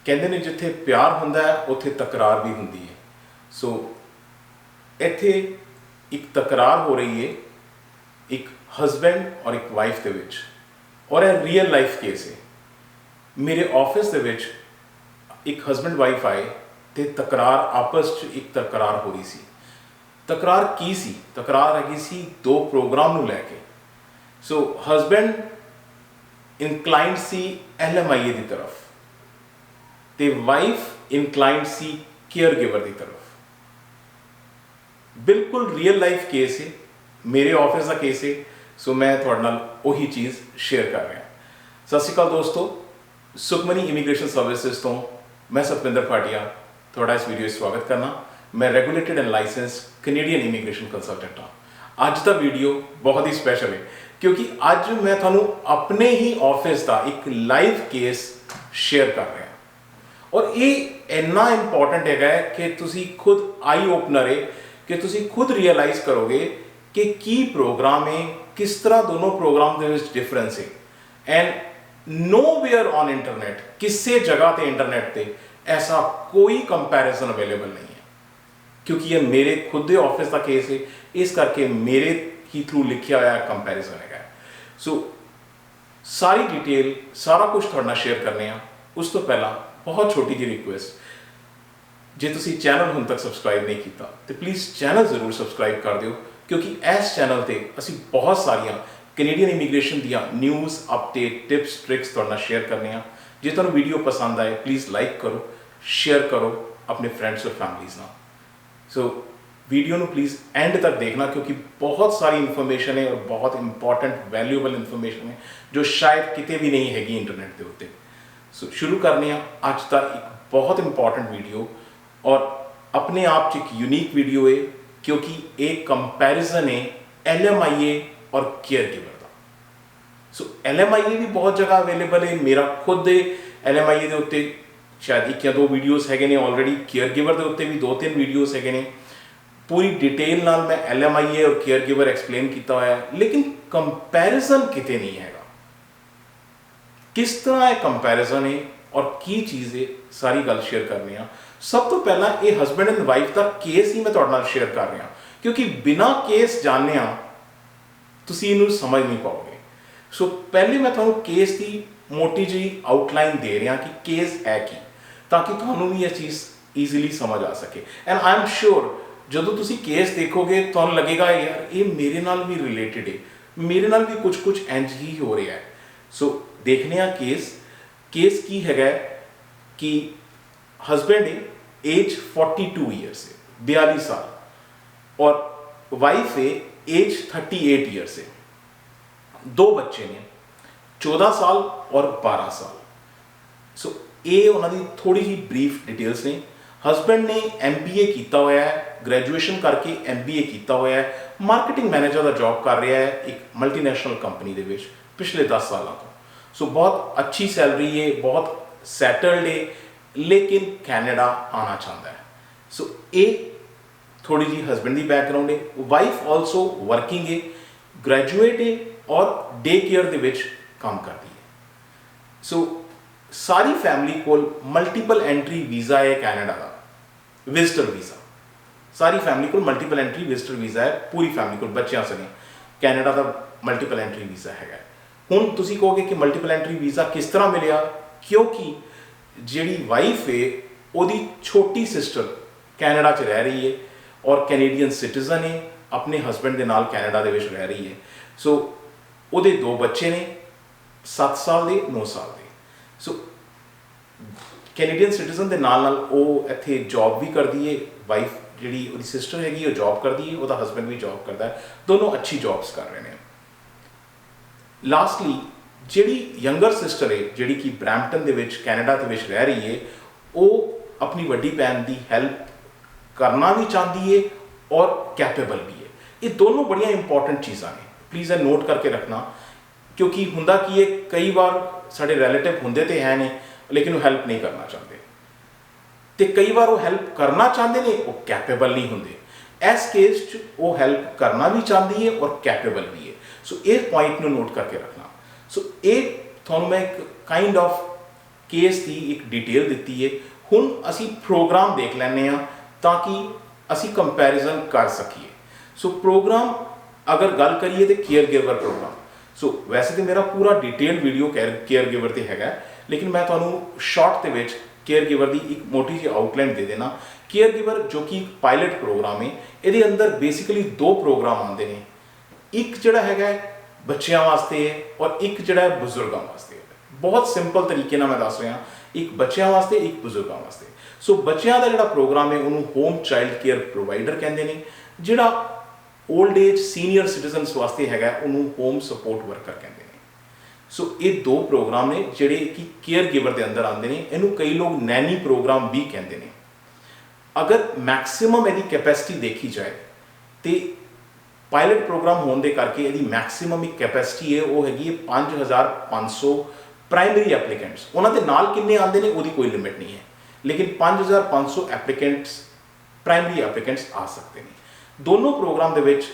कहते ने जिथे प्यार हुंदा है उत्थे तकरार भी हुंदी है। सो इत्थे एक तकरार हो रही है एक हस्बैंड और एक वाइफ के विच, और यह रियल लाइफ केस है। मेरे ऑफिस के विच एक हस्बैंड वाइफ आए तो तकरार आपस च एक तकरार हो रही सी। तकरार की सी? तकरार हैगी सी दो प्रोग्राम नूं लैके। सो हस्बैंड इनकलाइंड सी LMIA की तरफ ते वाइफ इनकलाइंड सी केयर गिवर की तरफ। बिल्कुल रियल लाइफ केस है, मेरे ऑफिस का केस है। सो मैं तुहाडे नाल उही चीज़ शेयर कर रहा। सत श्री अकाल दोस्तों, सुखमनी इमीग्रेशन सर्विसेज तो मैं सतविंदर भाटिया थोड़ा इस वीडियो स्वागत करना। मैं regulated and license Canadian immigration consultant हाँ। अज का वीडियो बहुत ही स्पैशल है क्योंकि अज मैं थानू अपने ही ऑफिस का एक लाइव केस शेयर कर रहा और ये इन्ना इंपॉर्टेंट है कि तुसी खुद आई ओपनर है कि तुसी खुद रियलाइज करोगे कि की प्रोग्राम है, किस तरह दोनों प्रोग्राम के डिफरेंस है। एंड नोवेयर ऑन इंटरनेट, किसी जगह पे इंटरनेट पे ऐसा कोई कंपैरिजन अवेलेबल नहीं है क्योंकि ये मेरे खुद के ऑफिस का केस है, इस करके मेरे ही थ्रू लिखा हुआ कंपैरिजन है। सो सारी डिटेल सारा कुछ थोड़ा शेयर करने उस तो पहला बहुत छोटी जी रिक्वेस्ट, जे तुसी चैनल हुण तक सबसक्राइब नहीं किया तो प्लीज़ चैनल जरूर सबसक्राइब कर दियो क्योंकि इस चैनल पर असी बहुत सारिया कैनेडियन इमीग्रेशन दियाँ न्यूज़ अपडेट टिप्स ट्रिक्स तुहाडे नाल शेयर करने। जे तुहानूं वीडियो पसंद आए प्लीज़ लाइक करो, शेयर करो अपने फ्रेंड्स और फैमिलीज़ नाल। सो वीडियो ਨੂੰ प्लीज़ एंड तक देखना क्योंकि बहुत सारी इन्फॉर्मेशन है और बहुत इंपॉर्टेंट वैल्यूएबल इन्फॉर्मेशन है जो शायद किते भी नहीं हैगी इंटरनेट के उत्ते। सो शुरू करने अज का एक बहुत इंपॉर्टेंट वीडियो और अपने आप च एक यूनीक वीडियो है क्योंकि एक कंपैरिजन है LMIA और केयर गिवर का। सो LMIA भी बहुत जगह अवेलेबल है, मेरा खुद दे LMIA के उत्ते शायद एक या दो वीडियोज़ है ऑलरेडी, केयर गिवर के उत्ते भी 2-3 वीडियोज़ है। पूरी डिटेल नाल मैं LMIA और केयर गिवर एक्सप्लेन किया हुआ है, लेकिन कंपैरिजन किते नहीं है। किस तरह है कंपैरिजन है और की चीज़ है, सारी गल शेयर करने। सब तो पहला ये हस्बैंड एंड वाइफ का केस ही मैं तुहाडे नाल शेयर कर रहा क्योंकि बिना केस जाने तुसीं इहनूं समझ नहीं पाओगे। सो पहले मैं तुहानूं केस की मोटी जी आउटलाइन दे रहा कि केस है की, ताकि तुहानूं भी यह चीज़ ईजीली समझ आ सके। एंड आई एम श्योर जो तुसी केस देखोगे तो लगेगा यार ये मेरे नाल भी रिलेटेड है, मेरे नाल भी कुछ कुछ इंज ही हो रहा है। सो देखने केस की है कि हस्बैंड है एज 42 ईयर्स है, 42 साल, और वाइफ है एज 38 ईयर्स है। दो बच्चे ने 14 साल और 12 साल। सो ये उन्होंने थोड़ी जी ब्रीफ डिटेल्स ने। हस्बैंड ने MBA किया हुआ है, ग्रेजुएशन करके MBA किया हुआ है, मार्केटिंग मैनेजर का जॉब कर रहा है एक मल्टीनेशनल कंपनी के विच पिछले 10 सालों तो। सो बहुत अच्छी सैलरी है, बहुत सैटल्ड है, लेकिन कैनेडा आना चाहता है। सो ये थोड़ी जी हस्बैंड की बैकग्राउंड है। वाइफ ऑल्सो वर्किंग है, ग्रेजुएट है और डे केयर के विच काम करती है। सो सारी फैमिली को मल्टीपल एंट्री वीज़ा है कैनेडा का, विजिटर वीज़ा। सारी फैमिली को मल्टीपल एंट्री विजिटर वीज़ा है, पूरी फैमिली को बच्चों सने कैनेडा का मल्टीपल एंट्री वीज़ा है। हुण तुसी कहोगे कि मल्टीपल एंट्री वीज़ा किस तरह मिलिया, क्योंकि जिहड़ी वाइफ है उहदी छोटी सिस्टर कैनेडा च रह रही है और कैनेडियन सिटीजन है, अपने हस्बैंड के नाल कैनेडा दे विच रह रही है। सो उहदे 2 बच्चे ने 7 साल के 9 साल के। सो कैनेडियन सिटीजन के नाल वो इत्थे जॉब भी करती है, वाइफ जिहड़ी उहदी सिस्टर हैगी वो जॉब करती है, उहदा हस्बैंड भी जॉब करता है, दोनों अच्छी जॉब्स कर रहे हैं। लास्टली जिहड़ी यंगर सिस्टर है जिहड़ी कि ब्रैम्पटन दे विच कैनेडा दे विच रह रही है, वो अपनी वड्डी भैन की हैल्प करना भी चाहती है और कैपेबल भी है। ये दोनों बड़िया इंपॉर्टेंट चीज़ां ने, प्लीज़ ये नोट करके रखना क्योंकि हुंदा कि कई बार साडे रिलेटिव होंदे तो है ने लेकिन वो हैल्प नहीं करना चाहते, तो कई बार वो हैल्प करना चाहते हैं वो कैपेबल नहीं होंगे। इस केस च वो हैल्प करना भी चाहती है और कैपेबल भी है। सो इस पॉइंट को नोट करके रखना। सो ये थोड़ा मैं एक काइंड ऑफ केस की एक डिटेल दी है। हुण असी प्रोग्राम देख लैंदे आ ताकि असी कंपैरिजन कर सकीए। सो प्रोग्राम अगर गल करिए तो केयर गिवर प्रोग्राम, सो वैसे तो मेरा पूरा डिटेल वीडियो केयर गिवर ते हैगा, लेकिन मैं तुहानूं शॉर्ट दे विच केयर गिवर की एक मोटी जी आउटलाइन दे देना। केयर गिवर जो कि पायलट प्रोग्राम है, ये अंदर बेसिकली दो प्रोग्राम आते हैं, एक जोड़ा है बच्चों वास्ते है और एक जोड़ा है बजुर्गों वास्ते है। बहुत सिंपल तरीके मैं दस रहा, एक बच्चों वास्ते एक बजुर्गों वास्ते। सो बच्चों का जोड़ा प्रोग्राम है उन्होंने होम चाइल्ड केयर प्रोवाइडर कहते हैं, जोड़ा ओल्ड एज सीनियर सिटीजनस वास्ते है उन्होंने होम सपोर्ट वर्कर कहते हैं। सो ये दो प्रोग्राम ने जोड़े कि केयर गिवर के अंदर आते हैं। इनू कई लोग नैनी प्रोग्राम भी कहते हैं। अगर मैक्सीमम यदि कैपेसिटी देखी जाए तो पायलट प्रोग्राम होने के करके यदि मैक्सीमम एक कैपेसिटी है वो हैगी 5500 प्राइमरी एप्लीकेंट्स। उन्होंने नाल किन्ने आते हैं वो कोई लिमिट नहीं है, लेकिन 5500 एप्लीकेंट्स प्राइमरी एप्लीकेंट्स आ सकते हैं। दोनों प्रोग्राम के विच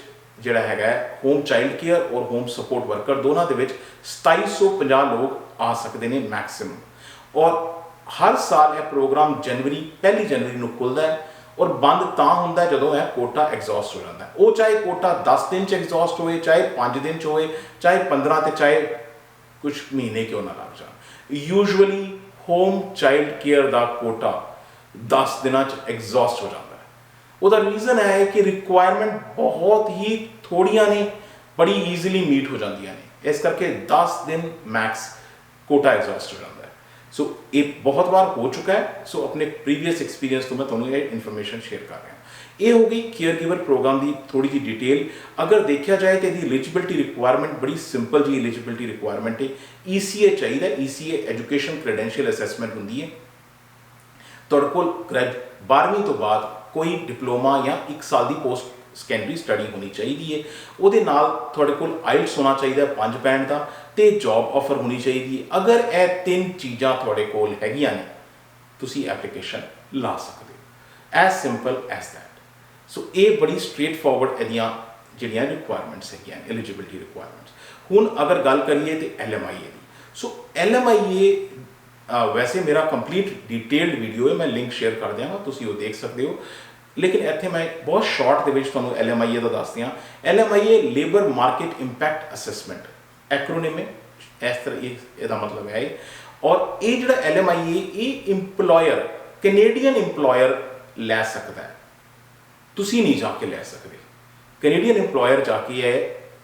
जिहड़ा हैगा होम चाइल्ड केयर और होम सपोर्ट वर्कर दोनों के 2750 लोग आ सकते हैं मैक्सीमम। और हर साल यह प्रोग्राम पहली जनवरी को खुलता है और बंद तो होंगे जो यह कोटा एग्जॉस्ट हो जाता है। वो चाहे कोटा 10 दिन एग्जॉस्ट होए, चाहे 5 दिन होए, चाहे 15 तो चाहे कुछ महीने क्यों ना लग जाए। यूजुअली होम चाइल्ड केयर का कोटा 10 दिन एग्जॉस्ट हो जाता है। उसका रीज़न है कि रिक्वायरमेंट बहुत ही थोड़िया ने बड़ी ईजीली मीट हो जाए, इस करके 10 दिन मैक्स कोटा एग्जॉस्ट हो जाता है। सो ये बहुत बार हो चुका है। सो अपने प्रीवियस एक्सपीरियंस तो मैं तुम्हें ये इन्फॉर्मेशन शेयर कर रहा हूँ। ये हो गई केयर गिवर प्रोग्राम की थोड़ी जी डिटेल। अगर देखा जाए तो यदि एलिजिबिलिटी रिक्वायरमेंट बड़ी सिंपल जी एलिजिबिलिटी रिक्वायरमेंट है। ECA चाहिए, ECA एजुकेशन क्रेडेंशियल असैसमेंट होंगी है। तुहाडे कोल 12वीं तो बाद कोई डिप्लोमा या 1 साल की पोस्ट सैकेंडरी स्टडी होनी चाहिए है। वो थोड़े को आइल्स होना चाहिए 5 बैंड का, तो जॉब ऑफर होनी चाहिए। अगर यह 3 चीज़ां थोड़े को हैगियां ने तुसी एप्लीकेशन ला सकते हो, एज सिंपल एज दैट। सो ये बड़ी स्ट्रेट फॉरवर्ड एदियां जिहड़ियां रिक्वायरमेंट्स हैगियां एलिजिबिलिटी रिक्वायरमेंट्स। हुण अगर गल करिए तो LMIA की। सो LMIA वैसे मेरा कंप्लीट डिटेल्ड वीडियो है, मैं लिंक शेयर कर देंगा, तुसी वो देख सकते हो। लेकिन इत्थे मैं बहुत शॉर्ट के तुहानूं LMIA का दस दियाँ। LMIA labour market impact assessment acronym है, इस तरह इसका मतलब है। और ये जो LMIA ये इंपलॉयर कैनेडियन इंपलॉयर लै सकता है, तुसी नहीं जाके लै सकते। कैनेडियन इंपलॉयर जाके है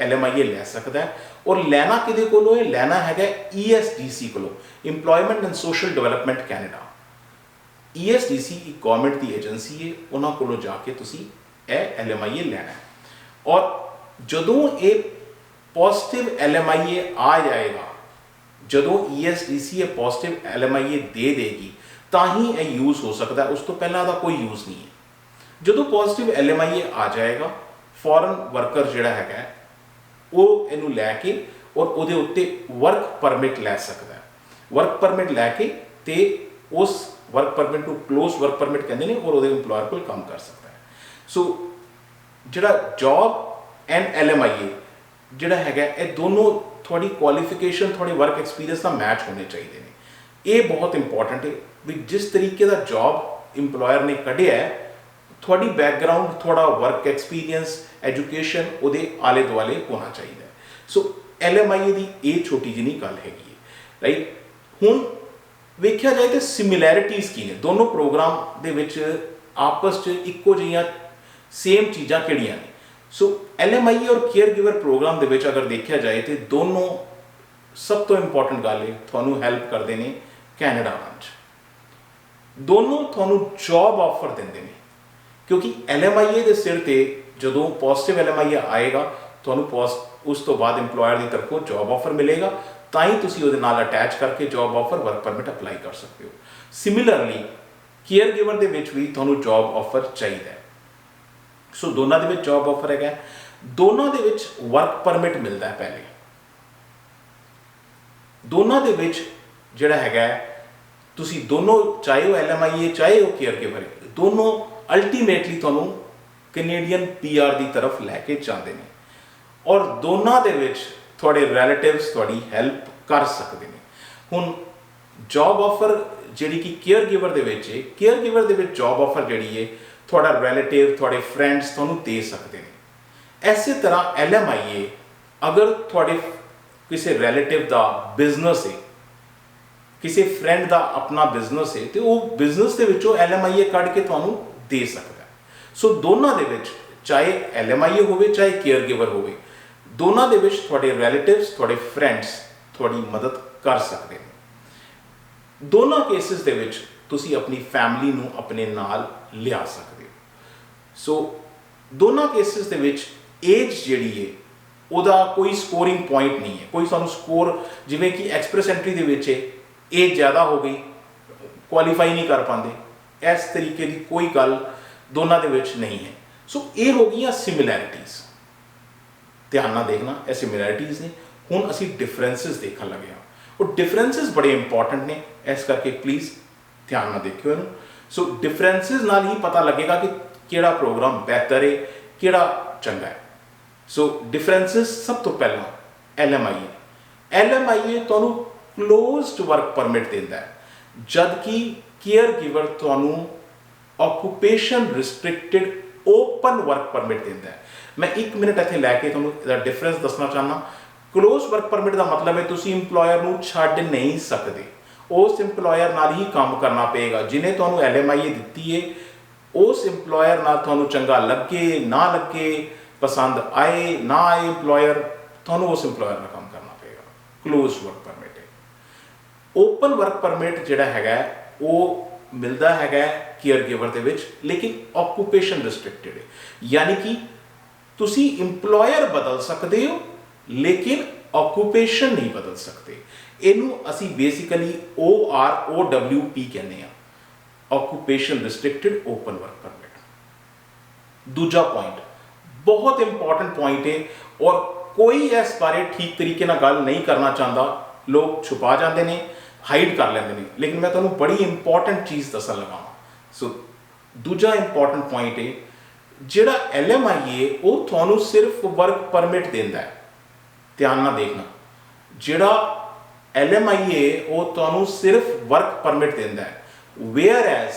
LMIA लै सकता है। और लैना किदे कोलों है? लैना है ESDC कोलों, इंपलॉयमेंट and social development Canada. ESDC एक गवर्नमेंट की एजेंसी है, उन्होंने कोलों जाके तुसी LMIA लैना है। और जदों ये पॉजिटिव LMIA आ जाएगा, जदों ESDC पॉजिटिव LMIA दे देगी तो ही यह यूज़ हो सकता है, उस तो पहला का कोई यूज़ नहीं है। जदों पॉजिटिव LMIA आ जाएगा, फॉरन वर्कर जिहड़ा है वो इनू लैके और उहदे उत्ते वर्क परमिट लै सकता है। वर्क परमिट लैके ते उस वर्क परमिट को क्लोज वर्क परमिट कहते हैं और उहदे इंपलॉयर को काम कर सकता है। सो जिहड़ा जॉब एंड LMIA जिहड़ा है ये दोनों थोड़ी क्वालिफिकेशन थोड़ी वर्क एक्सपीरियंस का मैच होने चाहिए ने। ये बहुत इंपॉर्टेंट है भी जिस तरीके का जॉब इंपलॉयर ने कढ़िया है, थोड़ी बैकग्राउंड थोड़ा वर्क एक्सपीरियंस एजुकेशन उहदे आले दुआले होना चाहिए। सो LMIA की ये छोटी जी गल हैगी है, राइट। हुण वेख्या जाए तो सिमिलैरिटीज़ की ने दोनों प्रोग्राम दे विच आपस च इक्को जिहियां सेम चीज़ां किहड़ियां ने। सो LMIA और केयर गिवर प्रोग्राम दे विच अगर देखा जाए तो दोनों सब तो इंपॉर्टेंट गल है तुहानूं हेल्प करते हैं कैनेडा आउण। दोनों तुहानूं जॉब ऑफर देंदे ने, क्योंकि LMIA के सिर ते जदों पॉजिटिव LMIA आएगा तुहानूं उस तो बाद इंपलॉयर की तरफों जॉब ऑफर मिलेगा, ताई तुसी उहदे नाल अटैच करके job offer work permit apply कर सकते हो। सिमिलरली केयर गिवर दे विच भी तुहानूं जॉब ऑफर चाहिए। सो दोनों दे विच जॉब ऑफर है, दोनों दे विच वर्क परमिट मिलता है। पहले दोनों दे विच जिहड़ा है तुसी दोनों चाहे वो LMIA चाहे वो केयर गिवर दोनों अल्टीमेटली तुहानूं कैनेडियन PR की तरफ लैके जाते हैं और दोनों दे विच थोड़े रिलेटिव्स थोड़ी हेल्प कर सकते हैं। हुण जॉब ऑफर ਜਿਹੜੀ ਕਿ ਕੇਅਰ ਗਿਵਰ ਦੇ ਵਿੱਚ ਹੈ, ਕੇਅਰ ਗਿਵਰ ਦੇ ਵਿੱਚ ਜੌਬ ਆਫਰ ਜਿਹੜੀ ਹੈ ਤੁਹਾਡਾ ਰਿਲੇਟਿਵ, ਤੁਹਾਡੇ ਫਰੈਂਡਸ ਤੁਹਾਨੂੰ ਦੇ ਸਕਦੇ ਨੇ। ਇਸੇ ਤਰ੍ਹਾਂ LMIA ਅਗਰ ਤੁਹਾਡੇ ਕਿਸੇ ਰਿਲੇਟਿਵ ਦਾ ਬਿਜ਼ਨਸ ਹੈ, ਕਿਸੇ ਫਰੈਂਡ ਦਾ ਆਪਣਾ ਬਿਜ਼ਨਸ ਹੈ, ਤੇ ਉਹ ਬਿਜ਼ਨਸ ਦੇ ਵਿੱਚੋਂ LMIA ਕੱਢ ਕੇ ਤੁਹਾਨੂੰ ਦੇ ਸਕਦਾ। ਸੋ ਦੋਨਾਂ ਦੇ ਵਿੱਚ ਚਾਹੇ LMIA ਹੋਵੇ ਚਾਹੇ ਕੇਅਰ ਗਿਵਰ ਹੋਵੇ, ਦੋਨਾਂ ਦੇ ਵਿੱਚ ਤੁਹਾਡੇ ਰਿਲੇਟਿਵਸ, ਤੁਹਾਡੇ ਫਰੈਂਡਸ ਤੁਹਾਡੀ ਮਦਦ ਕਰ ਸਕਦੇ ਨੇ। ਦੋਨਾਂ ਕੇਸਿਸ ਦੇ ਵਿੱਚ ਤੁਸੀਂ ਆਪਣੀ ਫੈਮਿਲੀ ਨੂੰ ਆਪਣੇ ਨਾਲ ਲਿਆ ਸਕਦੇ ਹੋ। ਸੋ ਦੋਨਾਂ ਕੇਸਿਸ ਦੇ ਵਿੱਚ ਏਜ ਜਿਹੜੀ ਹੈ ਉਹਦਾ ਕੋਈ ਸਕੋਰਿੰਗ ਪੁਆਇੰਟ ਨਹੀਂ ਹੈ, ਕੋਈ ਸਾਨੂੰ ਸਕੋਰ ਜਿਵੇਂ ਕਿ ਐਕਸਪ੍ਰੈਸ ਐਂਟਰੀ ਦੇ ਵਿੱਚ ਏਜ ਜ਼ਿਆਦਾ ਹੋ ਗਈ ਕੁਆਲੀਫਾਈ ਨਹੀਂ ਕਰ ਪਾਉਂਦੇ, ਇਸ ਤਰੀਕੇ ਦੀ ਕੋਈ ਗੱਲ ਦੋਨਾਂ ਦੇ ਵਿੱਚ ਨਹੀਂ ਹੈ। ਸੋ ਇਹ ਹੋ ਗਈਆਂ ਸਿਮਿਲੈਰਿਟੀਜ਼, ਧਿਆਨ ਨਾਲ ਦੇਖਣਾ ਇਹ ਸਿਮਿਲੈਰਿਟੀਜ਼ ਨੇ। ਹੁਣ ਅਸੀਂ ਡਿਫਰੈਂਸਿਸ ਦੇਖਣ ਲੱਗੇ ਹਾਂ, ਉਹ ਡਿਫਰੈਂਸਿਸ ਬੜੇ ਇੰਪੋਰਟੈਂਟ ਨੇ, ਇਸ ਕਰਕੇ ਪਲੀਜ਼ ਧਿਆਨ ਨਾਲ ਦੇਖਿਓ ਇਹਨੂੰ। ਸੋ ਡਿਫਰੈਂਸਿਸ ਨਾਲ ਹੀ ਪਤਾ ਲੱਗੇਗਾ ਕਿ ਕਿਹੜਾ ਪ੍ਰੋਗਰਾਮ ਬਿਹਤਰ ਹੈ, ਕਿਹੜਾ ਚੰਗਾ ਹੈ। ਸੋ ਡਿਫਰੈਂਸਿਸ ਸਭ ਤੋਂ ਪਹਿਲਾਂ LMIA ਤੁਹਾਨੂੰ ਕਲੋਜ਼ਡ ਵਰਕ ਪਰਮਿਟ ਦਿੰਦਾ ਹੈ, ਜਦ ਕਿ ਕੇਅਰ ਗਿਵਰ ਤੁਹਾਨੂੰ ਆਕੂਪੇਸ਼ਨ ਰਿਸਟ੍ਰਿਕਟਿਡ ਓਪਨ ਵਰਕ ਪਰਮਿਟ ਦਿੰਦਾ ਹੈ। ਮੈਂ 1 ਮਿੰਟ ਇੱਥੇ ਲੈ ਕੇ ਤੁਹਾਨੂੰ ਇਹਦਾ ਡਿਫਰੈਂਸ ਦੱਸਣਾ ਚਾਹੁੰਦਾ। ਕਲੋਜ਼ ਵਰਕ ਪਰਮਿਟ ਦਾ ਮਤਲਬ ਹੈ ਤੁਸੀਂ ਇੰਪਲੋਇਰ ਨੂੰ ਛੱਡ ਨਹੀਂ ਸਕਦੇ, ਉਸ ਇੰਪਲੋਇਰ ਨਾਲ ਹੀ ਕੰਮ ਕਰਨਾ ਪਏਗਾ ਜਿਹਨੇ ਤੁਹਾਨੂੰ LMIA ਦਿੱਤੀ ਹੈ। ਉਸ ਇੰਪਲੋਇਰ ਨਾਲ ਤੁਹਾਨੂੰ ਚੰਗਾ ਲੱਗੇ ਨਾ ਲੱਗੇ, ਪਸੰਦ ਆਏ ਨਾ ਆਏ ਇੰਪਲੋਇਰ, ਤੁਹਾਨੂੰ ਉਸ ਇੰਪਲੋਇਰ ਨਾਲ ਕੰਮ ਕਰਨਾ ਪਏਗਾ। ਕਲੋਜ਼ ਵਰਕ ਪਰਮਿਟ ਹੈ। ਓਪਨ ਵਰਕ ਪਰਮਿਟ ਜਿਹੜਾ ਹੈਗਾ ਉਹ ਮਿਲਦਾ ਹੈਗਾ ਕੇਅਰ ਗਿਵਰ ਦੇ ਵਿੱਚ, ਲੇਕਿਨ ਆਕੂਪੇਸ਼ਨ ਰਿਸਟ੍ਰਿਕਟਿਡ ਹੈ, ਯਾਨੀ ਕਿ ਤੁਸੀਂ ਇੰਪਲੋਇਰ ਬਦਲ ਸਕਦੇ ਹੋ ਲੇਕਿਨ ਆਕੂਪੇਸ਼ਨ ਨਹੀਂ ਬਦਲ ਸਕਦੇ। ਇਹਨੂੰ ਅਸੀਂ ਬੇਸਿਕਲੀ OROWP ਕਹਿੰਦੇ ਹਾਂ, ਆਕੂਪੇਸ਼ਨ ਰਿਸਟ੍ਰਿਕਟਿਡ ਓਪਨ ਵਰਕ ਪਰਮਿਟ। ਦੂਜਾ ਪੁਆਇੰਟ ਬਹੁਤ ਇੰਪੋਰਟੈਂਟ ਪੁਆਇੰਟ ਹੈ ਔਰ ਕੋਈ ਇਸ ਬਾਰੇ ਠੀਕ ਤਰੀਕੇ ਨਾਲ ਗੱਲ ਨਹੀਂ ਕਰਨਾ ਚਾਹੁੰਦਾ, ਲੋਕ ਛੁਪਾ ਜਾਂਦੇ ਨੇ, ਹਾਈਡ ਕਰ ਲੈਂਦੇ ਨੇ, ਲੇਕਿਨ ਮੈਂ ਤੁਹਾਨੂੰ ਬੜੀ ਇੰਪੋਰਟੈਂਟ ਚੀਜ਼ ਦੱਸਣ ਲੱਗਾ। ਸੋ ਦੂਜਾ ਇੰਪੋਰਟੈਂਟ ਪੁਆਇੰਟ ਹੈ ਜਿਹੜਾ LMIA ਉਹ ਤੁਹਾਨੂੰ ਸਿਰਫ ਵਰਕ ਪਰਮਿਟ ਦਿੰਦਾ ਹੈ। ਧਿਆਨ ਨਾਲ ਦੇਖਣਾ, ਜਿਹੜਾ LMIA ਉਹ ਤੁਹਾਨੂੰ ਸਿਰਫ ਵਰਕ ਪਰਮਿਟ ਦਿੰਦਾ ਹੈ, ਵੇਅਰ ਐਜ਼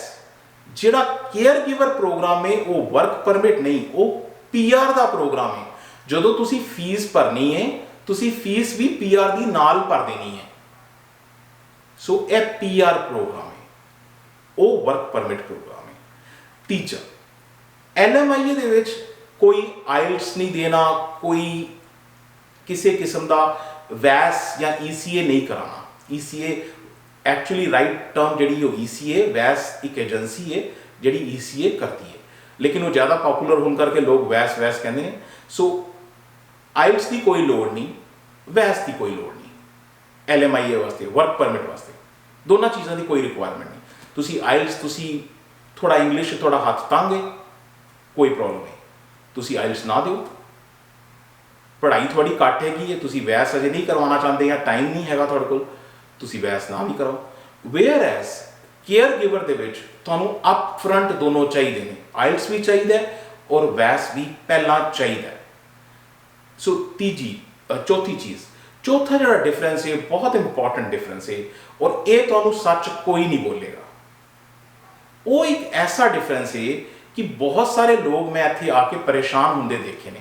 ਜਿਹੜਾ ਕੇਅਰ ਗਿਵਰ ਪ੍ਰੋਗਰਾਮ ਹੈ ਉਹ ਵਰਕ ਪਰਮਿਟ ਨਹੀਂ, ਉਹ PR ਦਾ ਪ੍ਰੋਗਰਾਮ ਹੈ। ਜਦੋਂ ਤੁਸੀਂ ਫੀਸ ਭਰਨੀ ਹੈ ਤੁਸੀਂ ਫੀਸ ਵੀ PR ਦੀ ਨਾਲ ਭਰ ਦੇਣੀ ਹੈ। ਸੋ ਇਹ PR ਪ੍ਰੋਗਰਾਮ ਹੈ, ਉਹ ਵਰਕ ਪਰਮਿਟ ਪ੍ਰੋਗਰਾਮ ਹੈ। ਤੀਜਾ LMIA ਦੇ ਵਿੱਚ ਕੋਈ IELTS ਨਹੀਂ ਦੇਣਾ, ਕੋਈ ਕਿਸੇ ਕਿਸਮ ਦਾ ਵੈਸ ਜਾਂ ECA ਨਹੀਂ ਕਰਾਉਣਾ। ECA ਐਕਚੁਅਲੀ ਰਾਈਟ ਟਰਮ ਜਿਹੜੀ ਉਹ ECA, ਵੈਸ ਇੱਕ ਏਜੰਸੀ ਹੈ ਜਿਹੜੀ ECA ਕਰਦੀ ਹੈ, ਲੇਕਿਨ ਉਹ ਜ਼ਿਆਦਾ ਪਪੂਲਰ ਹੋਣ ਕਰਕੇ ਲੋਕ ਵੈਸ ਕਹਿੰਦੇ ਨੇ। ਸੋ IELTS ਦੀ ਕੋਈ ਲੋੜ ਨਹੀਂ, ਵੈਸ ਦੀ ਕੋਈ ਲੋੜ ਨਹੀਂ LMIA ਵਾਸਤੇ, ਵਰਕ ਪਰਮਿਟ ਵਾਸਤੇ। ਦੋਨਾਂ ਚੀਜ਼ਾਂ ਦੀ ਕੋਈ ਰਿਕੁਆਇਰਮੈਂਟ ਨਹੀਂ। ਤੁਸੀਂ IELTS, ਤੁਸੀਂ ਥੋੜਾ ਇੰਗਲਿਸ਼ ਤੁਹਾਡਾ ਹੱਥ ਤੰਗ ਹੈ, ਕੋਈ ਪ੍ਰੋਬਲਮ ਨਹੀਂ, ਤੁਸੀਂ IELTS ਨਾ ਦਿਓ। ਪੜ੍ਹਾਈ ਤੁਹਾਡੀ ਘੱਟ ਹੈਗੀ ਹੈ, ਤੁਸੀਂ ਵੈਸ ਅਜੇ ਨਹੀਂ ਕਰਵਾਉਣਾ ਚਾਹੁੰਦੇ ਜਾਂ ਟਾਈਮ ਨਹੀਂ ਹੈਗਾ ਤੁਹਾਡੇ ਕੋਲ, ਤੁਸੀਂ ਵੈਸ ਨਾ ਵੀ ਕਰੋ। ਵੇਅਰ ਐਜ਼ ਕੇਅਰ ਗਿਵਰ ਦੇ ਵਿੱਚ ਤੁਹਾਨੂੰ ਅਪ ਫਰੰਟ ਦੋਨੋਂ ਚਾਹੀਦੇ ਨੇ, IELTS ਵੀ ਚਾਹੀਦਾ ਔਰ ਵੈਸ ਵੀ ਪਹਿਲਾਂ ਚਾਹੀਦਾ। ਸੋ ਚੌਥੀ ਚੀਜ਼, ਚੌਥਾ ਜਿਹੜਾ ਡਿਫਰੈਂਸ ਹੈ ਬਹੁਤ ਇੰਪੋਰਟੈਂਟ ਡਿਫਰੈਂਸ ਹੈ ਔਰ ਇਹ ਤੁਹਾਨੂੰ ਸੱਚ ਕੋਈ ਨਹੀਂ ਬੋਲੇਗਾ। ਉਹ ਇੱਕ ਐਸਾ ਡਿਫਰੈਂਸ ਹੈ ਕਿ ਬਹੁਤ ਸਾਰੇ ਲੋਕ ਮੈਂ ਇੱਥੇ ਆ ਕੇ ਪਰੇਸ਼ਾਨ ਹੁੰਦੇ ਦੇਖੇ ਨੇ।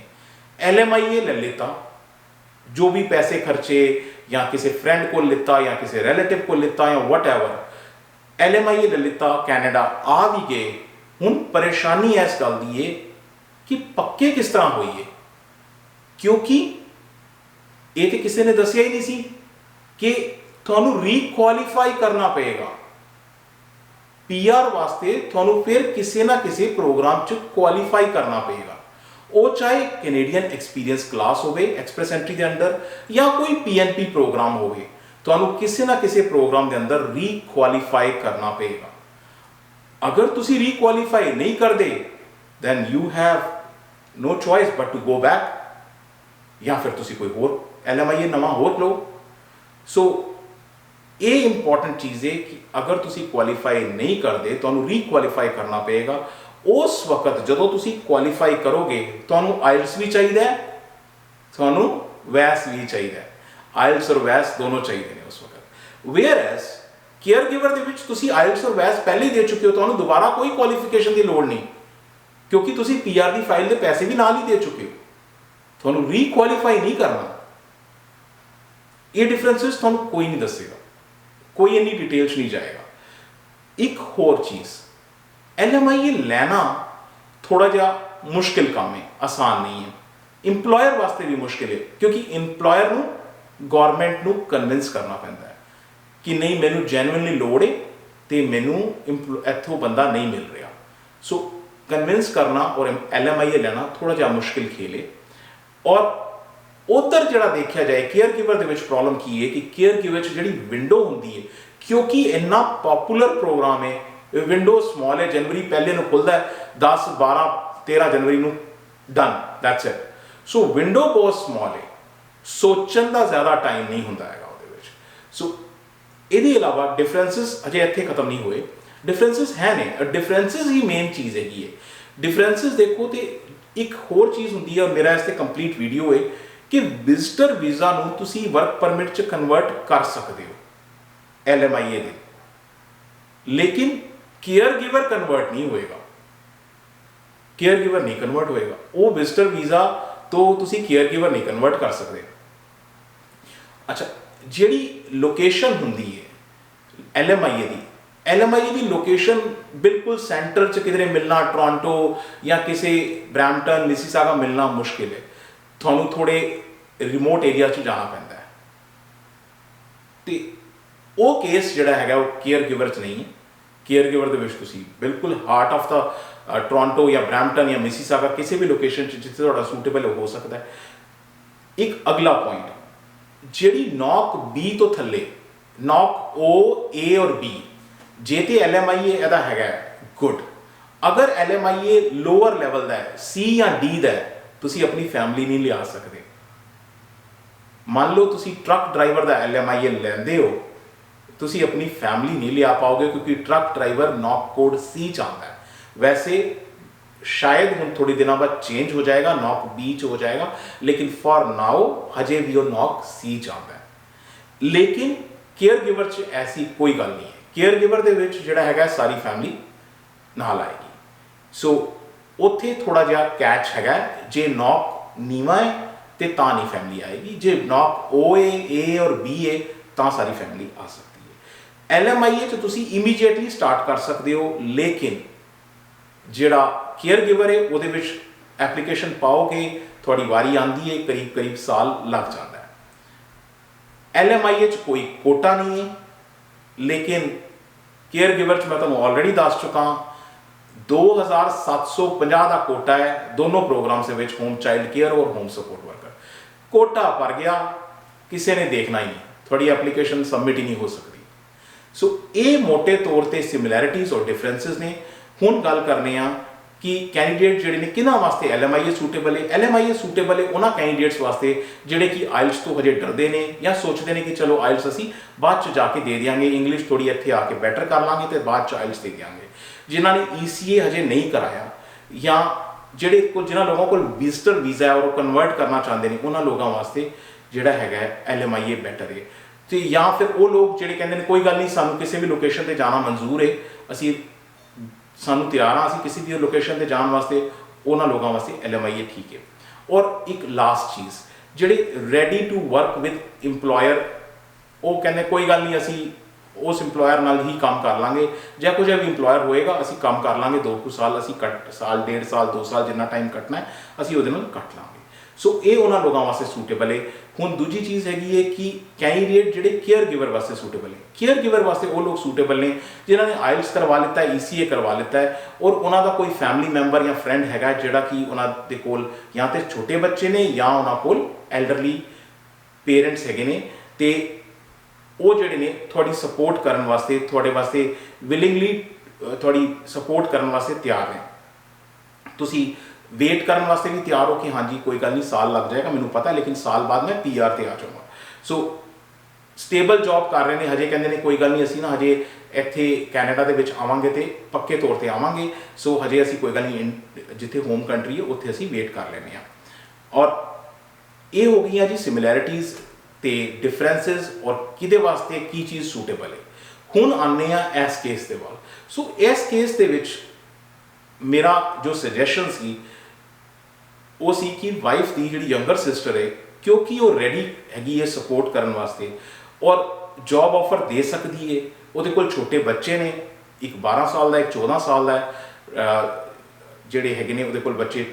LMIA ਲੈ ਲਿੱਤਾ, ਜੋ ਵੀ ਪੈਸੇ ਖਰਚੇ ਜਾਂ ਕਿਸੇ ਫਰੈਂਡ ਕੋਲ ਲਿੱਤਾ ਜਾਂ ਕਿਸੇ ਰਿਲੇਟਿਵ ਕੋਲ ਲਿੱਤਾ ਜਾਂ ਵਟਐਵਰ, LMIA ਲੈ ਲਿੱਤਾ, ਕੈਨੇਡਾ ਆ ਵੀ ਗਏ। ਹੁਣ ਪਰੇਸ਼ਾਨੀ ਇਸ ਗੱਲ ਦੀ ਹੈ ਕਿ ਪੱਕੇ ਕਿਸ ਤਰ੍ਹਾਂ ਹੋਈਏ, ਕਿਉਂਕਿ ਇਹ ਤੇ ਕਿਸੇ ਨੇ ਦੱਸਿਆ ਹੀ ਨਹੀਂ ਸੀ ਕਿ ਤੁਹਾਨੂੰ ਰੀਕੁਆਲੀਫਾਈ ਕਰਨਾ ਪਏਗਾ। PR ਵਾਸਤੇ ਤੁਹਾਨੂੰ ਫਿਰ ਕਿਸੇ ਨਾ ਕਿਸੇ ਪ੍ਰੋਗਰਾਮ 'ਚ ਕੁਆਲੀਫਾਈ ਕਰਨਾ ਪਏਗਾ, ਉਹ ਚਾਹੇ ਕੈਨੇਡੀਅਨ ਐਕਸਪੀਰੀਅੰਸ ਕਲਾਸ ਹੋਵੇ ਐਕਸਪ੍ਰੈਸ ਐਂਟਰੀ ਦੇ ਅੰਡਰ ਜਾਂ ਕੋਈ PNP ਪ੍ਰੋਗਰਾਮ ਹੋਵੇ, ਤੁਹਾਨੂੰ ਕਿਸੇ ਨਾ ਕਿਸੇ ਪ੍ਰੋਗਰਾਮ ਦੇ ਅੰਦਰ ਰੀਕੁਆਲੀਫਾਈ ਕਰਨਾ ਪਏਗਾ। ਅਗਰ ਤੁਸੀਂ ਰੀਕੁਆਲੀਫਾਈ ਨਹੀਂ ਕਰਦੇ then you have no choice but to go back, ਜਾਂ ਫਿਰ ਤੁਸੀਂ ਕੋਈ ਹੋਰ LMIA ਨਵਾਂ ਹੋਰ ਲਓ। ਸੋ ਇਹ ਇੰਪੋਰਟੈਂਟ ਚੀਜ਼ ਹੈ ਕਿ ਅਗਰ ਤੁਸੀਂ ਕੁਆਲੀਫਾਈ ਨਹੀਂ ਕਰਦੇ ਤੁਹਾਨੂੰ ਰੀਕੁਆਲੀਫਾਈ ਕਰਨਾ ਪਏਗਾ। ਉਸ ਵਕਤ ਜਦੋਂ ਤੁਸੀਂ ਕੁਆਲੀਫਾਈ ਕਰੋਗੇ ਤੁਹਾਨੂੰ IELTS ਵੀ ਚਾਹੀਦਾ ਹੈ, ਤੁਹਾਨੂੰ ਵੈਸ ਵੀ ਚਾਹੀਦਾ ਹੈ। IELTS ਔਰ ਵੈਸ ਦੋਨੋਂ ਚਾਹੀਦੇ ਨੇ ਉਸ ਵਕਤ। ਵੇਅਰ ਐਜ਼ केयर गिवर ਦੇ ਵਿੱਚ ਤੁਸੀਂ ਆਇਲਟਸ ਔਰ ਵੈਸ ਪਹਿਲੇ ਹੀ ਦੇ ਚੁੱਕੇ ਹੋ, ਤੁਹਾਨੂੰ ਦੁਬਾਰਾ ਕੋਈ ਕੁਆਲੀਫਿਕੇਸ਼ਨ ਦੀ ਲੋੜ ਨਹੀਂ, ਕਿਉਂਕਿ ਤੁਸੀਂ ਪੀਆਰ ਦੀ ਫਾਈਲ ਦੇ ਪੈਸੇ ਵੀ ਨਾਲ ਹੀ ਦੇ ਚੁੱਕੇ ਹੋ, ਤੁਹਾਨੂੰ ਰੀਕੁਆਲੀਫਾਈ ਨਹੀਂ ਕਰਨਾ। ਇਹ ਡਿਫਰੈਂਸਿਸ ਤੁਹਾਨੂੰ ਕੋਈ ਨਹੀਂ ਦੱਸੇਗਾ, ਕੋਈ ਇੰਨੀ ਡਿਟੇਲ 'ਚ ਨਹੀਂ ਜਾਏਗਾ। ਇੱਕ ਹੋਰ ਚੀਜ਼, LMIA ਲੈਣਾ ਥੋੜਾ ਜਿਹਾ ਮੁਸ਼ਕਿਲ ਕੰਮ ਹੈ, ਆਸਾਨ ਨਹੀਂ ਹੈ। ਇੰਪਲੋਇਰ ਵਾਸਤੇ ਵੀ ਮੁਸ਼ਕਿਲ ਹੈ, ਕਿਉਂਕਿ ਇੰਪਲੋਇਰ ਨੂੰ ਗੌਰਮੈਂਟ ਨੂੰ ਕਨਵਿੰਸ ਕਰਨਾ ਪੈਂਦਾ ਹੈ ਕਿ ਨਹੀਂ ਮੈਨੂੰ ਜੈਨੂਇਨਲੀ ਲੋੜ ਹੈ ਤੇ ਮੈਨੂੰ ਇੱਥੋਂ ਬੰਦਾ ਨਹੀਂ ਮਿਲ ਰਿਹਾ। ਸੋ ਕਨਵਿੰਸ ਕਰਨਾ ਔਰ LMIA ਲੈਣਾ ਥੋੜਾ ਜਿਹਾ ਮੁਸ਼ਕਿਲ ਖੇਲ ਹੈ। ਔਰ ਉਧਰ ਜਿਹੜਾ ਦੇਖਿਆ ਜਾਏ ਕੇਅਰ ਗਿਵਰ ਦੇ ਵਿੱਚ ਪ੍ਰੋਬਲਮ ਕੀ ਹੈ ਕਿ ਕੇਅਰ ਗਿਵਰ 'ਚ ਜਿਹੜੀ ਵਿੰਡੋ ਹੁੰਦੀ ਹੈ, ਕਿਉਂਕਿ ਇੰਨਾ ਪਪੂਲਰ ਪ੍ਰੋਗਰਾਮ ਹੈ, ਵਿੰਡੋ ਸਮਾਲ ਹੈ, ਜਨਵਰੀ ਪਹਿਲੇ ਨੂੰ ਖੁੱਲਦਾ ਹੈ, 10 12 13 ਜਨਵਰੀ ਨੂੰ done, that's it. So window ਬਹੁਤ ਸਮਾਲ ਹੈ, ਸੋਚਣ ਦਾ ਜ਼ਿਆਦਾ ਟਾਈਮ ਨਹੀਂ ਹੁੰਦਾ ਹੈਗਾ ਉਹਦੇ ਵਿੱਚ। ਸੋ ਇਹਦੇ ਇਲਾਵਾ ਡਿਫਰੈਂਸਿਸ ਅਜੇ ਇੱਥੇ ਖਤਮ ਨਹੀਂ ਹੋਏ, ਡਿਫਰੈਂਸਿਸ ਹੈ ਨੇ, ਡਿਫਰੈਂਸਿਸ ਹੀ ਮੇਨ ਚੀਜ਼ ਹੈਗੀ ਹੈ। ਡਿਫਰੈਂਸਿਸ ਦੇਖੋ ਤੇ ਇੱਕ ਹੋਰ ਚੀਜ਼ ਹੁੰਦੀ ਹੈ, ਮੇਰਾ ਇਸ ਤੇ ਕੰਪਲੀਟ ਵੀਡੀਓ ਹੈ ਕਿ ਵਿਜ਼ਟਰ ਵੀਜ਼ਾ ਨੂੰ ਤੁਸੀਂ ਵਰਕ ਪਰਮਿਟ 'ਚ ਕਨਵਰਟ ਕਰ ਸਕਦੇ ਹੋ LMIA ਦੇ, ਲੇਕਿਨ ਕੇਅਰ ਗਿਵਰ ਕਨਵਰਟ ਨਹੀਂ ਹੋਏਗਾ, ਕੇਅਰ ਗਿਵਰ ਨਹੀਂ ਕਨਵਰਟ ਹੋਏਗਾ। ਉਹ ਵਿਜ਼ਟਰ ਵੀਜ਼ਾ ਤੋਂ ਤੁਸੀਂ ਕੇਅਰ ਗਿਵਰ ਨਹੀਂ ਕਨਵਰਟ ਕਰ ਸਕਦੇ। ਅੱਛਾ, ਜਿਹੜੀ ਲੋਕੇਸ਼ਨ ਹੁੰਦੀ ਹੈ LMIA ਦੀ ਲੋਕੇਸ਼ਨ ਬਿਲਕੁਲ ਸੈਂਟਰ 'ਚ ਕਿਧਰੇ ਮਿਲਣਾ, ਟੋਰਾਂਟੋ ਜਾਂ ਕਿਸੇ ਬਰੈਂਪਟਨ ਮਿਸੀਸਾਗਾ ਮਿਲਣਾ ਮੁਸ਼ਕਿਲ ਹੈ, ਤੁਹਾਨੂੰ ਥੋੜੇ ਰਿਮੋਟ ਏਰੀਆ 'ਚ ਜਾਣਾ ਪੈਂਦਾ ਹੈ। ਤੇ ਉਹ ਕੇਸ ਜਿਹੜਾ ਹੈਗਾ ਉਹ ਕੇਅਰ ਗਿਵਰ 'ਚ ਨਹੀਂ ਹੈ। ਕੇਅਰ ਗਿਵਰ ਦੇ ਵਿੱਚ ਤੁਸੀਂ ਬਿਲਕੁਲ ਹਾਰਟ ਆਫ ਦਾ ਟੋਰਾਂਟੋ ਜਾਂ ਬਰੈਂਪਟਨ ਜਾਂ ਮਿਸੀਸਾਗਾ ਕਿਸੇ ਵੀ ਲੋਕੇਸ਼ਨ 'ਚ ਜਿੱਥੇ ਤੁਹਾਡਾ ਸੂਟੇਬਲ ਹੋ ਸਕਦਾ ਹੈ। ਇੱਕ ਅਗਲਾ ਪੁਆਇੰਟ, ਜਿਹੜੀ ਨੌਕ B ਤੋਂ ਥੱਲੇ, ਨੌਕ O, A ਔਰ B, ਜੇ ਤੇ LMIA ਇਹਦਾ ਹੈਗਾ ਗੁੱਡ। ਅਗਰ LMIA ਲੋਅਰ ਲੈਵਲ ਦਾ ਹੈ, C ਜਾਂ D ਦਾ ਹੈ, ਤੁਸੀਂ ਆਪਣੀ ਫੈਮਿਲੀ ਨਹੀਂ ਲਿਆ ਸਕਦੇ। ਮੰਨ ਲਓ ਤੁਸੀਂ ਟਰੱਕ ਡਰਾਈਵਰ ਦਾ LMIA ਲੈਂਦੇ ਹੋ, ਤੁਸੀਂ ਆਪਣੀ ਫੈਮਿਲੀ ਨਹੀਂ ਲਿਆ ਪਾਓਗੇ, ਕਿਉਂਕਿ ਟਰੱਕ ਡਰਾਈਵਰ ਨੌਕ ਕੋਡ C 'ਚ ਆਉਂਦਾ ਹੈ। ਵੈਸੇ ਸ਼ਾਇਦ ਹੁਣ ਥੋੜੀ ਦਿਨਾਂ ਬਾਅਦ ਚੇਂਜ ਹੋ ਜਾਏਗਾ, ਨੌਕ B 'ਚ ਹੋ ਜਾਏਗਾ, ਲੇਕਿਨ ਫॉर ਨਾਓ ਹਜੇ ਵੀ ਉਹ ਨੌਕ C 'ਚ ਆਉਂਦਾ ਹੈ। ਲੇਕਿਨ ਕੇਅਰ ਗਿਵਰ 'ਚ ਐਸੀ ਕੋਈ ਗੱਲ ਨਹੀਂ ਹੈ। ਕੇਅਰ ਗਿਵਰ ਦੇ ਵਿੱਚ ਜਿਹੜਾ ਹੈਗਾ ਸਾਰੀ ਫੈਮਿਲੀ ਨਾਲ ਆਏਗੀ। ਸੋ ਉੱਥੇ ਥੋੜਾ ਜਿਹਾ ਕੈਚ ਹੈਗਾ, ਜੇ ਨੌਕ ਨੀਵਾਂ ਹੈ ਤੇ ਤਾਂ ਨਹੀਂ ਫੈਮਿਲੀ ਆਏਗੀ, ਜੇ ਨੌਕ O ਹੈ, A ਔਰ B ਹੈ ਤਾਂ ਸਾਰੀ ਫੈਮਿਲੀ ਆ ਸਕਦੀ ਹੈ। LMIA 'ਚ ਤੁਸੀਂ ਇਮੀਡੀਏਟਲੀ ਸਟਾਰਟ ਕਰ ਸਕਦੇ ਹੋ, ਲੇਕਿਨ ਜਿਹੜਾ ਕੇਅਰ ਗਿਵਰ ਹੈ ਉਹਦੇ ਵਿੱਚ ਐਪਲੀਕੇਸ਼ਨ ਪਾਓਗੇ, ਤੁਹਾਡੀ ਵਾਰੀ ਆਉਂਦੀ ਹੈ, ਕਰੀਬ ਸਾਲ ਲੱਗ ਜਾਂਦਾ ਹੈ। LMIA 'ਚ ਕੋਈ ਕੋਟਾ ਨਹੀਂ ਹੈ, ਲੇਕਿਨ ਕੇਅਰ ਗਿਵਰ 'ਚ ਮੈਂ ਤੁਹਾਨੂੰ ਆਲਰੇਡੀ ਦੱਸ ਚੁੱਕਾ, 2750 ਦਾ ਕੋਟਾ ਹੈ ਦੋਨੋਂ ਪ੍ਰੋਗਰਾਮਸ ਦੇ ਵਿੱਚ, ਹੋਮ ਚਾਈਲਡ ਕੇਅਰ ਔਰ ਹੋਮ ਸਪੋਰਟ ਵਰਕਰ। ਕੋਟਾ ਭਰ ਗਿਆ, ਕਿਸੇ ਨੇ ਦੇਖਣਾ ਹੀ ਨਹੀਂ, ਤੁਹਾਡੀ ਐਪਲੀਕੇਸ਼ਨ ਸਬਮਿਟ ਹੀ ਨਹੀਂ ਹੋ ਸਕਦੀ। ਸੋ ਇਹ ਮੋਟੇ ਤੌਰ ਤੇ ਸਿਮਿਲੈਰਿਟੀਜ਼ ਔਰ ਡਿਫਰੈਂਸਿਸ ਨੇ। ਹੁਣ ਗੱਲ ਕਰਨੇ ਆ ਕਿ ਕੈਂਡੀਡੇਟ ਜਿਹੜੇ ਨੇ ਕਿਹਨਾਂ ਵਾਸਤੇ LMIA ਸੂਟੇਬਲ ਹੈ। LMIA ਸੂਟੇਬਲ ਹੈ ਉਹਨਾਂ ਕੈਂਡੀਡੇਟਸ ਵਾਸਤੇ ਜਿਹੜੇ ਕਿ ਆਇਲਸ ਤੋਂ ਹਜੇ ਡਰਦੇ ਨੇ ਜਾਂ ਸੋਚਦੇ ਨੇ ਕਿ ਚਲੋ ਆਇਲਸ ਅਸੀਂ ਬਾਅਦ 'ਚ ਜਾ ਕੇ ਦੇ ਦਿਆਂਗੇ, ਇੰਗਲਿਸ਼ ਥੋੜੀ ਇੱਥੇ ਆ ਕੇ ਬੈਟਰ ਕਰ ਲਾਂਗੇ ਤੇ ਬਾਅਦ 'ਚ ਆਇਲਸ ਦੇ ਦਿਆਂਗੇ। ਜਿਨ੍ਹਾਂ ਨੇ ECA ਹਜੇ ਨਹੀਂ ਕਰਾਇਆ ਜਾਂ ਜਿਨ੍ਹਾਂ ਲੋਕਾਂ ਕੋਲ ਵਿਜ਼ਟਰ ਵੀਜ਼ਾ ਹੈ ਔਰ ਉਹ ਕਨਵਰਟ ਕਰਨਾ ਚਾਹੁੰਦੇ ਨੇ, ਉਹਨਾਂ ਲੋਕਾਂ ਵਾਸਤੇ ਜਿਹੜਾ ਹੈਗਾ LMIA ਬੈਟਰ ਹੈ। ਤੇ ਜਾਂ ਫਿਰ ਉਹ ਲੋਕ ਜਿਹੜੇ ਕਹਿੰਦੇ ਨੇ ਕੋਈ ਗੱਲ ਨਹੀਂ, ਸਾਨੂੰ ਕਿਸੇ ਵੀ ਲੋਕੇਸ਼ਨ ਤੇ ਜਾਣਾ ਮਨਜ਼ੂਰ ਹੈ, ਸਾਨੂੰ ਤਿਆਰ ਹਾਂ ਅਸੀਂ ਕਿਸੇ ਵੀ ਲੋਕੇਸ਼ਨ ਤੇ ਜਾਣ ਵਾਸਤੇ, ਉਹਨਾਂ ਲੋਕਾਂ ਵਾਸਤੇ LMIA ਠੀਕ ਹੈ। ਔਰ ਇੱਕ ਲਾਸਟ ਚੀਜ਼, ਜਿਹੜੇ ready to work with employer, ਉਹ ਕਹਿੰਦੇ ਕੋਈ ਗੱਲ ਨਹੀਂ ਅਸੀਂ ਉਸ ਇੰਪਲੋਇਰ ਨਾਲ ਹੀ ਕੰਮ ਕਰ ਲਾਂਗੇ, ਜਾਂ ਕੁਝ ਵੀ ਇੰਪਲੋਇਰ ਹੋਏਗਾ ਅਸੀਂ ਕੰਮ ਕਰ ਲਾਂਗੇ, 2 ਸਾਲ ਅਸੀਂ ਸਾਲ 1.5 ਸਾਲ 2 ਸਾਲ ਜਿੰਨਾ ਟਾਈਮ ਕੱਟਣਾ ਹੈ ਅਸੀਂ ਉਹਦੇ ਨਾਲ ਕੱਟ ਲਾਂਗੇ। ਸੋ ਇਹ ਉਹਨਾਂ ਲੋਕਾਂ ਵਾਸਤੇ ਸੂਟੇਬਲ ਹੈ। ਹੁਣ ਦੂਜੀ ਚੀਜ਼ ਹੈਗੀ ਹੈ ਕਿ ਕੈਂਡੀਡੇਟ ਜਿਹੜੇ ਕੇਅਰ ਗਿਵਰ ਵਾਸਤੇ ਸੂਟੇਬਲ ਹੈ। ਕੇਅਰ ਗਿਵਰ ਵਾਸਤੇ ਉਹ ਲੋਕ ਸੂਟੇਬਲ ਨੇ ਜਿਨ੍ਹਾਂ ਨੇ ਆਇਲਸ ਕਰਵਾ ਲਿੱਤਾ ਹੈ, ECA ਕਰਵਾ ਲਿੱਤਾ ਹੈ, ਔਰ ਉਹਨਾਂ ਦਾ ਕੋਈ ਫੈਮਿਲੀ ਮੈਂਬਰ ਜਾਂ ਫਰੈਂਡ ਹੈਗਾ ਜਿਹੜਾ ਕਿ ਉਹਨਾਂ ਦੇ ਕੋਲ ਜਾਂ ਤੇ ਛੋਟੇ ਬੱਚੇ ਨੇ ਜਾਂ ਉਹਨਾਂ ਕੋਲ ਐਲਡਰਲੀ ਪੇਰੈਂਟਸ ਹੈਗੇ ਨੇ, ਤੇ ਉਹ ਜਿਹੜੇ ਨੇ ਤੁਹਾਡੀ ਸਪੋਰਟ ਕਰਨ ਵਾਸਤੇ, ਤੁਹਾਡੇ ਵਾਸਤੇ ਵਿਲਿੰਗਲੀ ਤੁਹਾਡੀ ਸਪੋਰਟ ਕਰਨ ਵਾਸਤੇ ਤਿਆਰ ਨੇ। ਤੁਸੀਂ ਵੇਟ ਕਰਨ ਵਾਸਤੇ ਵੀ ਤਿਆਰ ਹੋ ਕਿ ਹਾਂਜੀ ਕੋਈ ਗੱਲ ਨਹੀਂ, ਸਾਲ ਲੱਗ ਜਾਏਗਾ ਮੈਨੂੰ ਪਤਾ, ਲੇਕਿਨ ਸਾਲ ਬਾਅਦ ਮੈਂ PR ਤੇ ਆ ਜਾਊਂਗਾ। ਸੋ ਸਟੇਬਲ ਜੌਬ ਕਰ ਰਹੇ ਨੇ, ਹਜੇ ਕਹਿੰਦੇ ਨੇ ਕੋਈ ਗੱਲ ਨਹੀਂ ਅਸੀਂ ਨਾ ਹਜੇ ਇੱਥੇ ਕੈਨੇਡਾ ਦੇ ਵਿੱਚ ਆਵਾਂਗੇ ਤੇ ਪੱਕੇ ਤੌਰ ਤੇ ਆਵਾਂਗੇ, ਸੋ ਹਜੇ ਅਸੀਂ ਕੋਈ ਗੱਲ ਨਹੀਂ, ਜਿੱਥੇ ਹੋਮ ਕੰਟਰੀ ਹੈ ਉੱਥੇ ਅਸੀਂ ਵੇਟ ਕਰ ਲੈਂਦੇ ਹਾਂ। ਔਰ ਇਹ ਹੋ ਗਈਆਂ ਜੀ ਸਿਮਿਲੈਰਿਟੀਜ਼ ਤੇ ਡਿਫਰੈਂਸਿਸ, ਔਰ ਕਿਹਦੇ ਵਾਸਤੇ ਕੀ ਚੀਜ਼ ਸੂਟੇਬਲ ਹੈ। ਹੁਣ ਆਉਂਦੇ ਆ ਇਸ ਕੇਸ ਦੇ ਵੱਲ। ਸੋ ਇਸ ਕੇਸ ਦੇ ਵਿੱਚ ਮੇਰਾ ਜੋ ਸੁਜੈਸ਼ਨ ਸੀ ਉਹ ਸੀ ਕਿ ਵਾਈਫ ਦੀ ਜਿਹੜੀ ਯੰਗਰ ਸਿਸਟਰ ਹੈ, ਕਿਉਂਕਿ ਉਹ ਰੈਡੀ ਹੈਗੀ ਹੈ ਸਪੋਰਟ ਕਰਨ ਵਾਸਤੇ ਔਰ ਜੌਬ ਆਫਰ ਦੇ ਸਕਦੀ ਹੈ, ਉਹਦੇ ਕੋਲ ਛੋਟੇ ਬੱਚੇ ਨੇ, ਇੱਕ 12 ਸਾਲ ਦਾ, ਇੱਕ 14 ਸਾਲ ਦਾ ਜਿਹੜੇ ਹੈਗੇ ਨੇ ਉਹਦੇ ਕੋਲ ਬੱਚੇ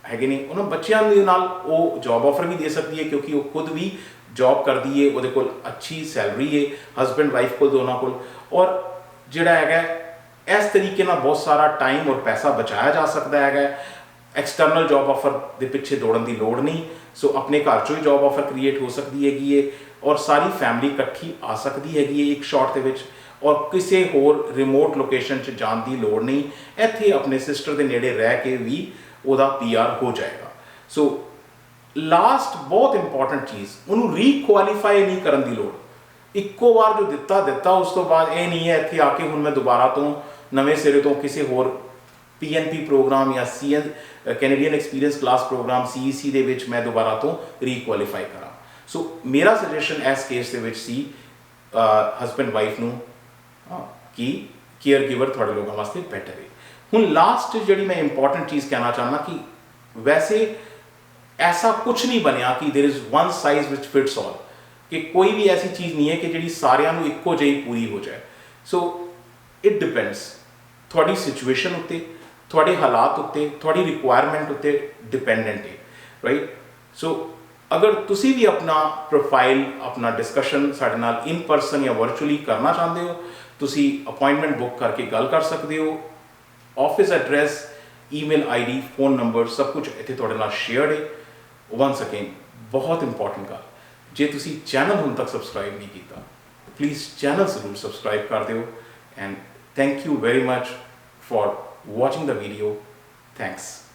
ਹੈਗੇ ਨੇ, ਉਹਨਾਂ ਬੱਚਿਆਂ ਦੇ ਨਾਲ ਉਹ ਜੌਬ ਆਫਰ ਵੀ ਦੇ ਸਕਦੀ ਹੈ ਕਿਉਂਕਿ ਉਹ ਖੁਦ ਵੀ ਜੌਬ ਕਰਦੀ ਹੈ, ਉਹਦੇ ਕੋਲ ਅੱਛੀ ਸੈਲਰੀ ਹੈ, ਹਸਬੈਂਡ ਵਾਈਫ ਕੋਲ ਦੋਨਾਂ ਕੋਲ। ਔਰ ਜਿਹੜਾ ਹੈਗਾ ਇਸ ਤਰੀਕੇ ਨਾਲ ਬਹੁਤ ਸਾਰਾ ਟਾਈਮ ਔਰ ਪੈਸਾ ਬਚਾਇਆ ਜਾ ਸਕਦਾ ਹੈਗਾ। ਐਕਸਟਰਨਲ ਜੌਬ ਆਫਰ ਦੇ ਪਿੱਛੇ ਦੌੜਨ ਦੀ ਲੋੜ ਨਹੀਂ। ਸੋ ਆਪਣੇ ਘਰ 'ਚੋਂ ਹੀ ਜੌਬ ਆਫਰ ਕ੍ਰੀਏਟ ਹੋ ਸਕਦੀ ਹੈਗੀ ਹੈ ਔਰ ਸਾਰੀ ਫੈਮਿਲੀ ਇਕੱਠੀ ਆ ਸਕਦੀ ਹੈਗੀ ਹੈ ਇੱਕ ਸ਼ਾਟ ਦੇ ਵਿੱਚ, ਔਰ ਕਿਸੇ ਹੋਰ ਰਿਮੋਟ ਲੋਕੇਸ਼ਨ 'ਚ ਜਾਣ ਦੀ ਲੋੜ ਨਹੀਂ। ਇੱਥੇ ਆਪਣੇ ਸਿਸਟਰ ਦੇ ਨੇੜੇ ਰਹਿ ਕੇ ਵੀ ਉਹਦਾ PR ਹੋ ਜਾਏਗਾ। ਸੋ ਲਾਸਟ ਬਹੁਤ ਇੰਪੋਰਟੈਂਟ ਚੀਜ਼, ਉਹਨੂੰ ਰੀਕੁਆਲੀਫਾਈ ਨਹੀਂ ਕਰਨ ਦੀ ਲੋੜ। ਇੱਕੋ ਵਾਰ ਜੋ ਦਿੱਤਾ ਉਸ ਤੋਂ ਬਾਅਦ ਇਹ ਨਹੀਂ ਹੈ ਇੱਥੇ ਆ ਕੇ ਹੁਣ ਮੈਂ ਦੁਬਾਰਾ ਤੋਂ ਨਵੇਂ ਸਿਰੇ ਤੋਂ ਕਿਸੇ ਹੋਰ PNP ਪ੍ਰੋਗਰਾਮ ਜਾਂ Canadian experience class program CEC ਦੇ ਵਿੱਚ ਮੈਂ ਦੁਬਾਰਾ ਤੋਂ ਰੀਕੁਆਲੀਫਾਈ ਕਰਾਂ। ਸੋ ਮੇਰਾ ਸੁਜੈਸ਼ਨ ਇਸ ਕੇਸ ਦੇ ਵਿੱਚ ਸੀ ਹਸਬੈਂਡ ਵਾਈਫ ਨੂੰ ਕਿ ਕੇਅਰ ਗਿਵਰ ਤੁਹਾਡੇ ਲੋਕਾਂ ਵਾਸਤੇ ਬੈਟਰ ਹੈ। ਹੁਣ ਲਾਸਟ ਜਿਹੜੀ ਮੈਂ ਇੰਪੋਰਟੈਂਟ ਚੀਜ਼ ਕਹਿਣਾ ਚਾਹੁੰਦਾ ਕਿ ਵੈਸੇ ਐਸਾ ਕੁਝ ਨਹੀਂ ਬਣਿਆ ਕਿ there is one size which fits all, ਕਿ ਕੋਈ ਵੀ ਐਸੀ ਚੀਜ਼ ਨਹੀਂ ਹੈ ਕਿ ਜਿਹੜੀ ਸਾਰਿਆਂ ਨੂੰ ਇੱਕੋ ਜਿਹੀ ਪੂਰੀ ਹੋ ਜਾਏ। ਸੋ ਇਟ ਡਿਪੈਂਡਸ ਤੁਹਾਡੀ ਸਿਚੁਏਸ਼ਨ ਉੱਤੇ, ਤੁਹਾਡੇ ਹਾਲਾਤ ਉੱਤੇ, ਤੁਹਾਡੀ ਰਿਕੁਆਇਰਮੈਂਟ ਉੱਤੇ ਡਿਪੈਂਡੈਂਟ ਹੈ, ਰਾਈਟ। ਸੋ ਅਗਰ ਤੁਸੀਂ ਵੀ ਆਪਣਾ ਪ੍ਰੋਫਾਈਲ, ਆਪਣਾ ਡਿਸਕਸ਼ਨ ਸਾਡੇ ਨਾਲ ਇਨ ਪਰਸਨ ਜਾਂ ਵਰਚੁਅਲੀ ਕਰਨਾ ਚਾਹੁੰਦੇ ਹੋ, ਤੁਸੀਂ ਅਪਾਇੰਟਮੈਂਟ ਬੁੱਕ ਕਰਕੇ ਗੱਲ ਕਰ ਸਕਦੇ ਹੋ। Office address, email ID, phone number ਸਭ ਕੁਝ ਇੱਥੇ ਤੁਹਾਡੇ ਨਾਲ ਸ਼ੇਅਰਡ ਹੈ। ਵਨਸ ਅਗੇਨ ਬਹੁਤ ਇੰਪੋਰਟੈਂਟ ਗੱਲ, ਜੇ ਤੁਸੀਂ ਚੈਨਲ ਹੁਣ ਤੱਕ ਸਬਸਕ੍ਰਾਈਬ ਨਹੀਂ ਕੀਤਾ ਪਲੀਜ਼ ਚੈਨਲ ਜ਼ਰੂਰ ਸਬਸਕ੍ਰਾਈਬ ਕਰ ਦਿਓ। And thank you very much for watching the video. Thanks.